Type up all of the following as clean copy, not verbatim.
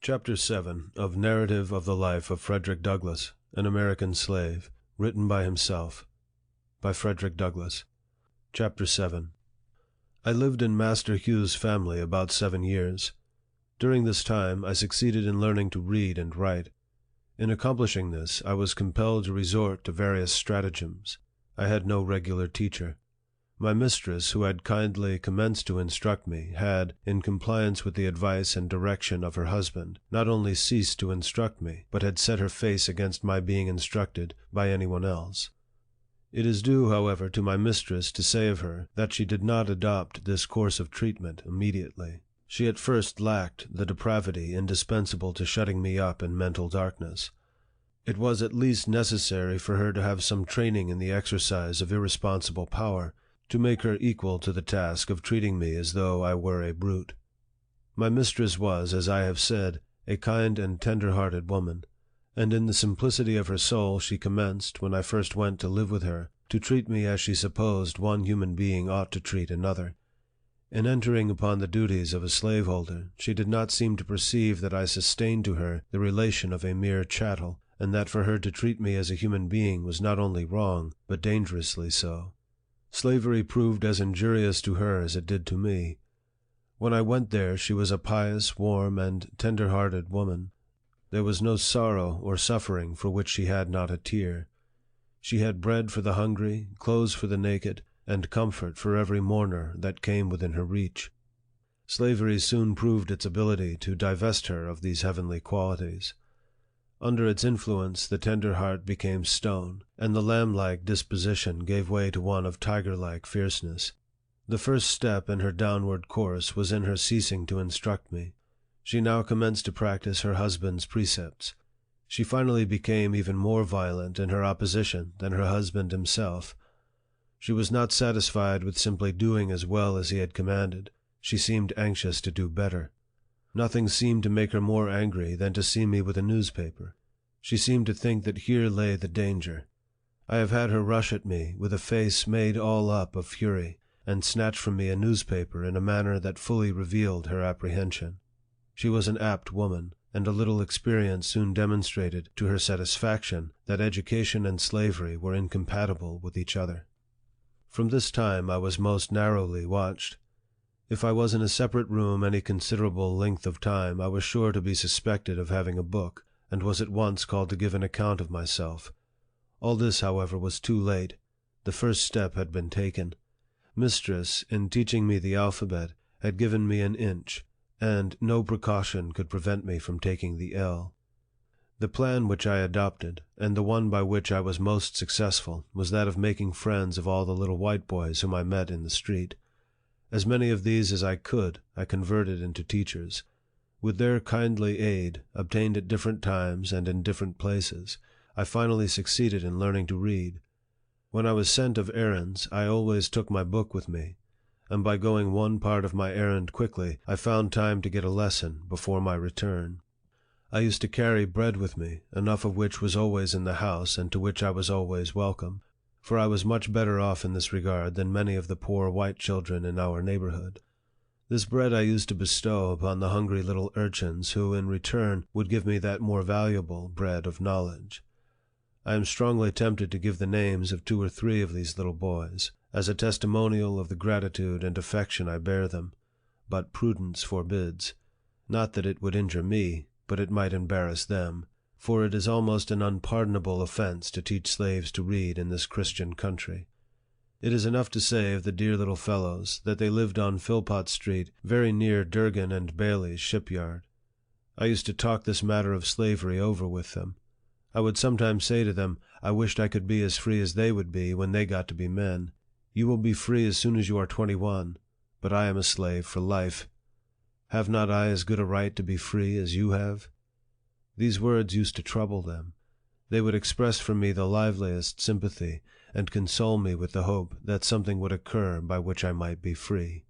Chapter-7 of Narrative of the Life of Frederick Douglass, an American Slave, written by himself. By Frederick Douglass. Chapter-7. I lived in Master Hugh's family about 7 years. During this time, I succeeded in learning to read and write. In accomplishing this, I was compelled to resort to various stratagems. I had no regular teacher. My mistress, who had kindly commenced to instruct me, had, in compliance with the advice and direction of her husband, not only ceased to instruct me, but had set her face against my being instructed by any one else. It is due, however, to my mistress to say of her, that she did not adopt this course of treatment immediately. She at first lacked the depravity indispensable to shutting me up in mental darkness. It was at least necessary for her to have some training in the exercise of irresponsible power, to make her equal to the task of treating me as though I were a brute. My mistress was, as I have said, a kind and tender-hearted woman, and in the simplicity of her soul she commenced, when I first went to live with her, to treat me as she supposed one human being ought to treat another. In entering upon the duties of a slaveholder, she did not seem to perceive that I sustained to her the relation of a mere chattel, and that for her to treat me as a human being was not only wrong, but dangerously so. Slavery proved as injurious to her as it did to me. When I went there, she was a pious, warm, and tender-hearted woman. There was no sorrow or suffering for which she had not a tear. She had bread for the hungry, clothes for the naked, and comfort for every mourner that came within her reach. Slavery soon proved its ability to divest her of these heavenly qualities. Under its influence, the tender heart became stone, and the lamb-like disposition gave way to one of tiger-like fierceness. The first step in her downward course was in her ceasing to instruct me. She now commenced to practice her husband's precepts. She finally became even more violent in her opposition than her husband himself. She was not satisfied with simply doing as well as he had commanded. She seemed anxious to do better. Nothing seemed to make her more angry than to see me with a newspaper. She seemed to think that here lay the danger. I have had her rush at me with a face made all up of fury, and snatch from me a newspaper in a manner that fully revealed her apprehension. She was an apt woman, and a little experience soon demonstrated to her satisfaction that education and slavery were incompatible with each other. From this time I was most narrowly watched. If I was in a separate room any considerable length of time, I was sure to be suspected of having a book, and was at once called to give an account of myself. All this, however, was too late. The first step had been taken. Mistress, in teaching me the alphabet, had given me an inch, and no precaution could prevent me from taking the L. The plan which I adopted, and the one by which I was most successful, was that of making friends of all the little white boys whom I met in the street. As many of these as I could, I converted into teachers. With their kindly aid, obtained at different times and in different places, I finally succeeded in learning to read. When I was sent of errands, I always took my book with me, and by going one part of my errand quickly, I found time to get a lesson before my return. I used to carry bread with me, enough of which was always in the house, and to which I was always welcome, for I was much better off in this regard than many of the poor white children in our neighborhood. This bread I used to bestow upon the hungry little urchins, who, in return, would give me that more valuable bread of knowledge. I am strongly tempted to give the names of 2 or 3 of these little boys, as a testimonial of the gratitude and affection I bear them, but prudence forbids. Not that it would injure me, but it might embarrass them, for it is almost an unpardonable offense to teach slaves to read in this Christian country. It is enough to say of the dear little fellows, that they lived on Philpot Street, very near Durgin and Bailey's shipyard. I used to talk this matter of slavery over with them. I would sometimes say to them, I wished I could be as free as they would be when they got to be men. You will be free as soon as you are 21, but I am a slave for life. Have not I as good a right to be free as you have? These words used to trouble them. They would express from me the liveliest sympathy, and console me with the hope that something would occur by which I might be free.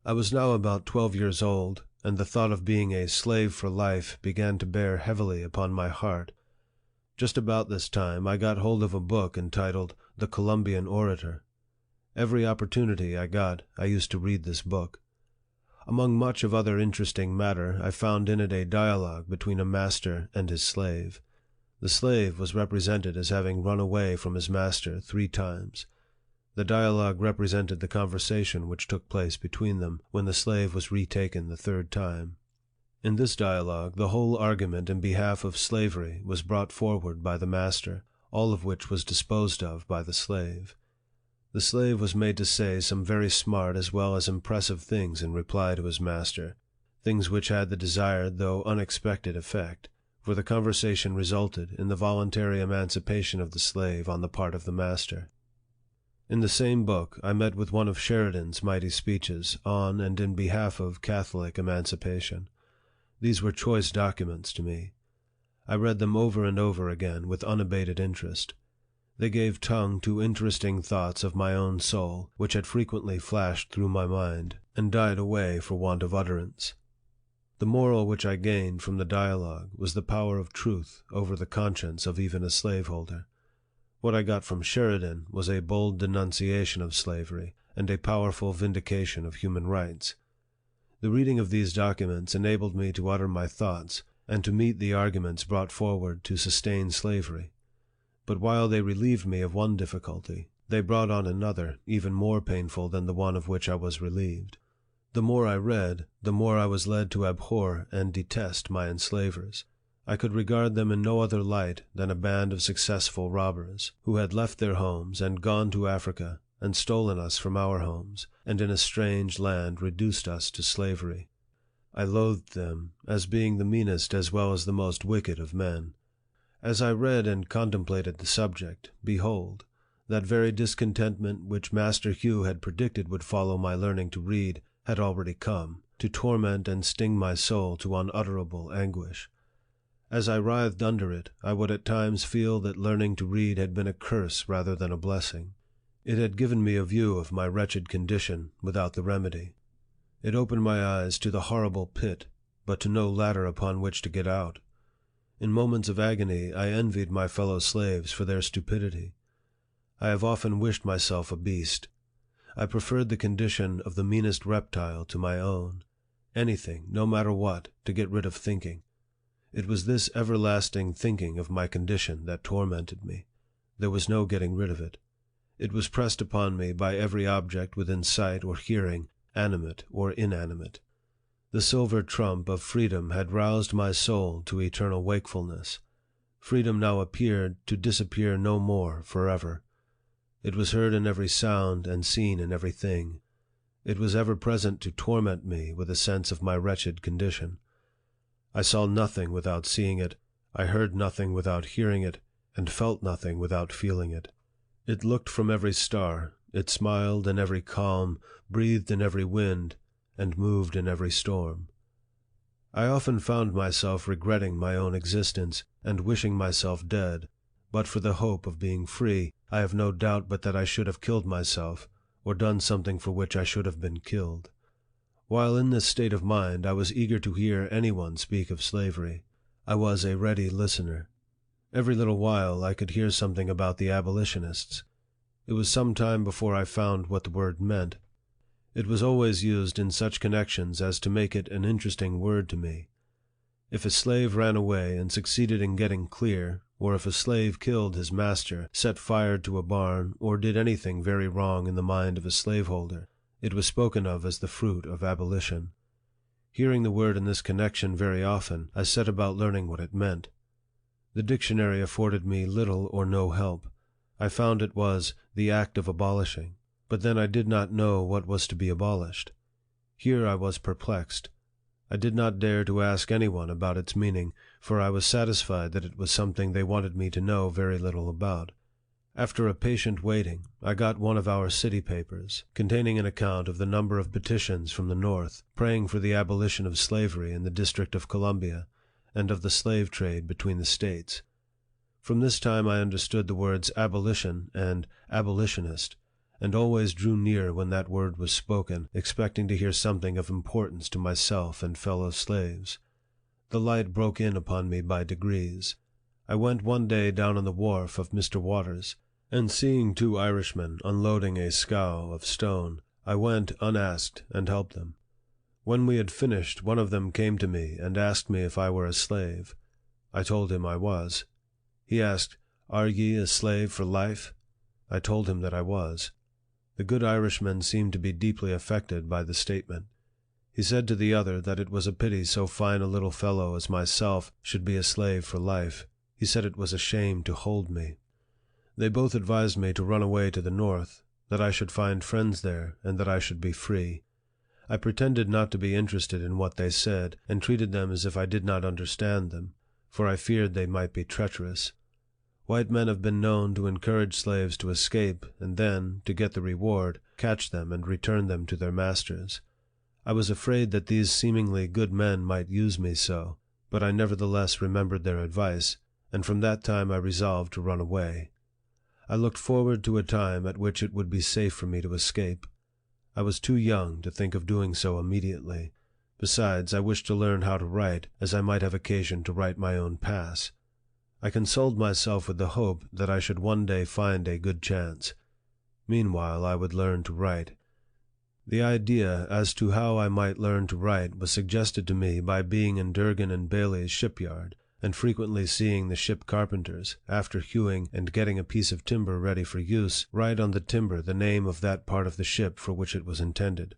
I was now about 12 years old, and the thought of being a slave for life began to bear heavily upon my heart. Just about this time, I got hold of a book entitled The Columbian Orator. Every opportunity I got, I used to read this book. Among much of other interesting matter, I found in it a dialogue between a master and his slave. The slave was represented as having run away from his master 3 times. The dialogue represented the conversation which took place between them when the slave was retaken the 3rd time. In this dialogue, the whole argument in behalf of slavery was brought forward by the master, all of which was disposed of by the slave. The slave was made to say some very smart as well as impressive things in reply to his master, things which had the desired though unexpected effect, for the conversation resulted in the voluntary emancipation of the slave on the part of the master. In the same book, I met with one of Sheridan's mighty speeches on and in behalf of Catholic emancipation. These were choice documents to me. I read them over and over again with unabated interest. They gave tongue to interesting thoughts of my own soul, which had frequently flashed through my mind, and died away for want of utterance. The moral which I gained from the dialogue was the power of truth over the conscience of even a slaveholder. What I got from Sheridan was a bold denunciation of slavery, and a powerful vindication of human rights. The reading of these documents enabled me to utter my thoughts, and to meet the arguments brought forward to sustain slavery. But while they relieved me of one difficulty, they brought on another, even more painful than the one of which I was relieved. The more I read, the more I was led to abhor and detest my enslavers. I could regard them in no other light than a band of successful robbers, who had left their homes and gone to Africa, and stolen us from our homes, and in a strange land reduced us to slavery. I loathed them, as being the meanest as well as the most wicked of men. As I read and contemplated the subject, behold, that very discontentment which Master Hugh had predicted would follow my learning to read had already come, to torment and sting my soul to unutterable anguish. As I writhed under it, I would at times feel that learning to read had been a curse rather than a blessing. It had given me a view of my wretched condition without the remedy. It opened my eyes to the horrible pit, but to no ladder upon which to get out. In moments of agony, I envied my fellow slaves for their stupidity. I have often wished myself a beast. I preferred the condition of the meanest reptile to my own. Anything, no matter what, to get rid of thinking. It was this everlasting thinking of my condition that tormented me. There was no getting rid of it. It was pressed upon me by every object within sight or hearing, animate or inanimate. The silver trump of freedom had roused my soul to eternal wakefulness. Freedom now appeared to disappear no more forever. It was heard in every sound and seen in every thing. It was ever present to torment me with a sense of my wretched condition. I saw nothing without seeing it, I heard nothing without hearing it, and felt nothing without feeling it. It looked from every star, it smiled in every calm, breathed in every wind, and moved in every storm. I often found myself regretting my own existence, and wishing myself dead. But for the hope of being free, I have no doubt but that I should have killed myself, or done something for which I should have been killed. While in this state of mind, I was eager to hear any one speak of slavery. I was a ready listener. Every little while I could hear something about the abolitionists. It was some time before I found what the word meant. It was always used in such connections as to make it an interesting word to me. If a slave ran away and succeeded in getting clear, or if a slave killed his master, set fire to a barn, or did anything very wrong in the mind of a slaveholder, it was spoken of as the fruit of abolition. Hearing the word in this connection very often, I set about learning what it meant. The dictionary afforded me little or no help. I found it was the act of abolishing, but then I did not know what was to be abolished. Here I was perplexed. I did not dare to ask any one about its meaning, for I was satisfied that it was something they wanted me to know very little about. After a patient waiting, I got one of our city papers, containing an account of the number of petitions from the North, praying for the abolition of slavery in the District of Columbia, and of the slave trade between the states. From this time I understood the words abolition and abolitionist, and always drew near when that word was spoken, expecting to hear something of importance to myself and fellow slaves. The light broke in upon me by degrees. I went one day down on the wharf of Mr. Waters, and seeing 2 Irishmen unloading a scow of stone, I went unasked and helped them. When we had finished, one of them came to me and asked me if I were a slave. I told him I was. He asked, "Are ye a slave for life?" I told him that I was. The good Irishman seemed to be deeply affected by the statement. He said to the other that it was a pity so fine a little fellow as myself should be a slave for life. He said it was a shame to hold me. They both advised me to run away to the North, that I should find friends there, and that I should be free. I pretended not to be interested in what they said, and treated them as if I did not understand them, for I feared they might be treacherous. White men have been known to encourage slaves to escape, and then, to get the reward, catch them and return them to their masters. I was afraid that these seemingly good men might use me so, but I nevertheless remembered their advice, and from that time I resolved to run away. I looked forward to a time at which it would be safe for me to escape. I was too young to think of doing so immediately. Besides, I wished to learn how to write, as I might have occasion to write my own pass. I consoled myself with the hope that I should one day find a good chance. Meanwhile, I would learn to write. The idea as to how I might learn to write was suggested to me by being in Durgin and Bailey's shipyard, and frequently seeing the ship carpenters, after hewing and getting a piece of timber ready for use, write on the timber the name of that part of the ship for which it was intended.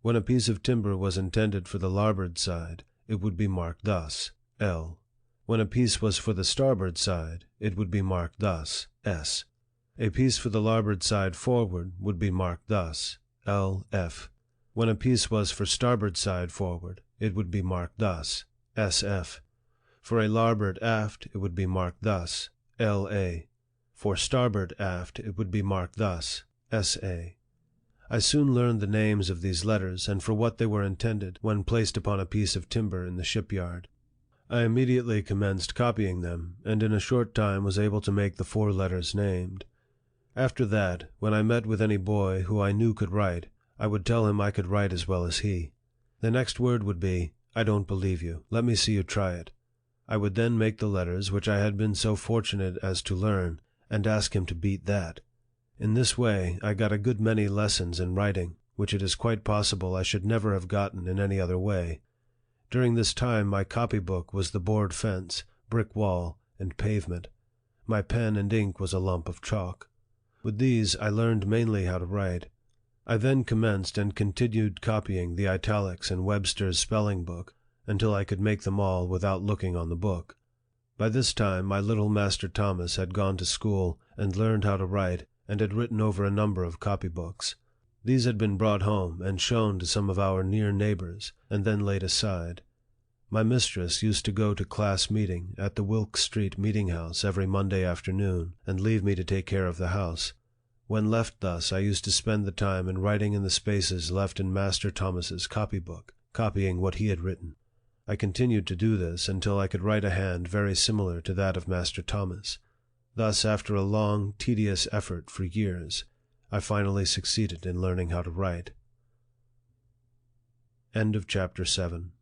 When a piece of timber was intended for the larboard side, it would be marked thus, L. When a piece was for the starboard side, it would be marked thus, S. A piece for the larboard side forward would be marked thus, L. F. When a piece was for starboard side forward, it would be marked thus, S. F. For a larboard aft, it would be marked thus, L. A. For starboard aft, it would be marked thus, S. A. I soon learned the names of these letters, and for what they were intended, when placed upon a piece of timber in the shipyard. I immediately commenced copying them, and in a short time was able to make the 4 letters named. After that, when I met with any boy who I knew could write, I would tell him I could write as well as he. The next word would be, "I don't believe you. Let me see you try it." I would then make the letters which I had been so fortunate as to learn, and ask him to beat that. In this way, I got a good many lessons in writing, which it is quite possible I should never have gotten in any other way. During this time my copybook was the board fence, brick wall, and pavement. My pen and ink was a lump of chalk. With these I learned mainly how to write. I then commenced and continued copying the italics in Webster's spelling book, until I could make them all without looking on the book. By this time my little Master Thomas had gone to school and learned how to write, and had written over a number of copybooks. These had been brought home and shown to some of our near neighbors, and then laid aside. My mistress used to go to class meeting at the Wilk Street Meeting House every Monday afternoon, and leave me to take care of the house. When left thus, I used to spend the time in writing in the spaces left in Master Thomas's copybook, copying what he had written. I continued to do this until I could write a hand very similar to that of Master Thomas. Thus, after a long, tedious effort for years, I finally succeeded in learning how to write. End of Chapter 7.